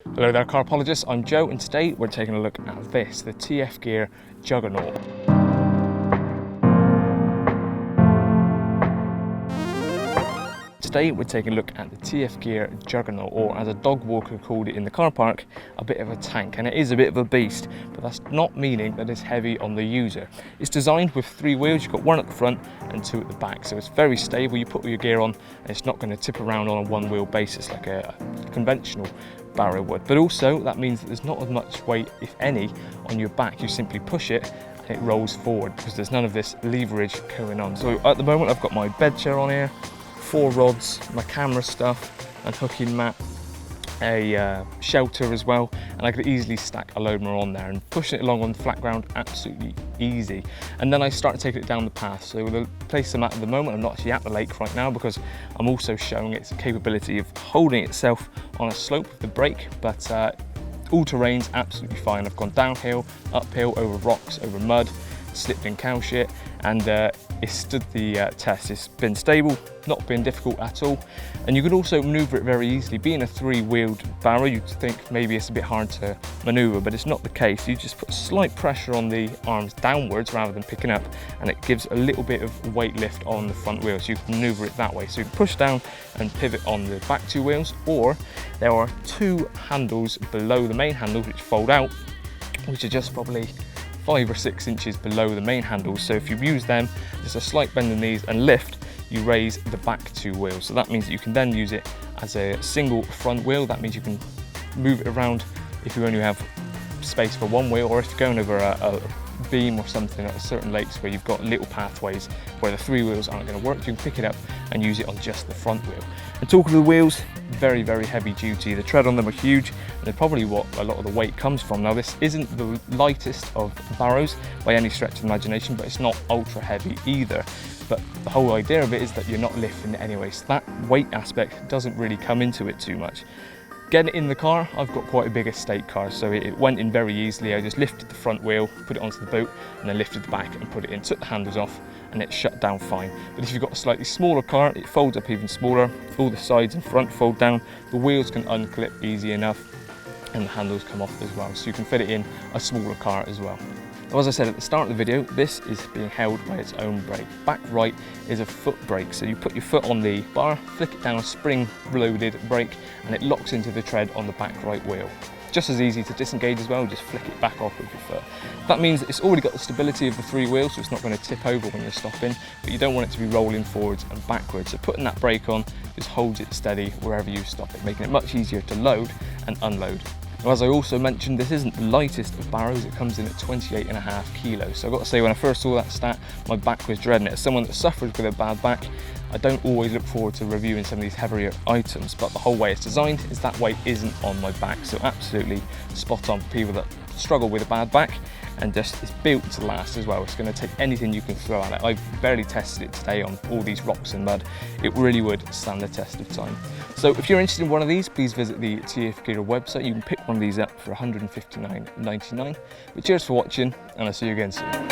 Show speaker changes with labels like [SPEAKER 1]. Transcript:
[SPEAKER 1] Hello there Carpologists, I'm Joe and today we're taking a look at this, the TF Gear Juggernaut. Today we're taking a look at the TF Gear Juggernaut, or as a dog walker called it in the car park, a bit of a tank, and it is a bit of a beast, but that's not meaning that it's heavy on the user. It's designed with 3 wheels, you've got 1 at the front and 2 at the back, so it's very stable. You put all your gear on and it's not going to tip around on a 1 wheel basis like a conventional Barrow would. But also that means that there's not as much weight, if any, on your back. You simply push it and it rolls forward because there's none of this leverage going on. So at the moment I've got my bed chair on here, 4 rods, my camera stuff and hooking mat, a shelter as well, and I could easily stack a load more on there, and pushing it along on the flat ground, absolutely easy. And then I started taking it down the path. So the place I'm at the moment, I'm not actually at the lake right now because I'm also showing its capability of holding itself on a slope with the brake, but all terrain's absolutely fine. I've gone downhill, uphill, over rocks, over mud, slipped in cow shit, and it stood the test. It's been stable, not been difficult at all, and you can also maneuver it very easily. Being a 3-wheeled Barrow, you'd think maybe it's a bit hard to maneuver, but it's not the case. You just put slight pressure on the arms downwards rather than picking up, and it gives a little bit of weight lift on the front wheel, so you can maneuver it that way. So you can push down and pivot on the back 2 wheels, or there are 2 handles below the main handles which fold out, which are just probably 5 or 6 inches below the main handles. So if you use them, just a slight bend in these and lift, you raise the back 2 wheels. So that means that you can then use it as a single front wheel. That means you can move it around if you only have space for 1 wheel, or if you're going over a beam or something at certain lakes where you've got little pathways where the 3 wheels aren't going to work, you can pick it up and use it on just the front wheel. And talking of the wheels, very, very heavy duty. The tread on them are huge, and they're probably what a lot of the weight comes from. Now this isn't the lightest of Barrows by any stretch of the imagination, but it's not ultra heavy either. But the whole idea of it is that you're not lifting it anyway, so that weight aspect doesn't really come into it too much. Getting it in the car, I've got quite a big estate car, so it went in very easily. I just lifted the front wheel, put it onto the boot, and then lifted the back and put it in, took the handles off, and it shut down fine. But if you've got a slightly smaller car, it folds up even smaller. All the sides and front fold down, the wheels can unclip easy enough, and the handles come off as well, so you can fit it in a smaller car as well. Now, as I said at the start of the video, this is being held by its own brake. Back right is a foot brake, so you put your foot on the bar, flick it down, spring-loaded brake, and it locks into the tread on the back right wheel. Just as easy to disengage as well, just flick it back off with your foot. That means that it's already got the stability of the 3 wheels, so it's not going to tip over when you're stopping, but you don't want it to be rolling forwards and backwards. So putting that brake on just holds it steady wherever you stop it, making it much easier to load and unload. Now, as I also mentioned, this isn't the lightest of Barrows. It comes in at 28.5 kilos. So I've got to say, when I first saw that stat, my back was dreading it. As someone that suffers with a bad back, I don't always look forward to reviewing some of these heavier items, but the whole way it's designed is that weight isn't on my back. So absolutely spot on for people that struggle with a bad back, and just it's built to last as well. It's going to take anything you can throw at it. I've barely tested it today on all these rocks and mud. It really would stand the test of time. So if you're interested in one of these, please visit the TF Gear website. You can pick one of these up for $159.99. But cheers for watching, and I'll see you again soon.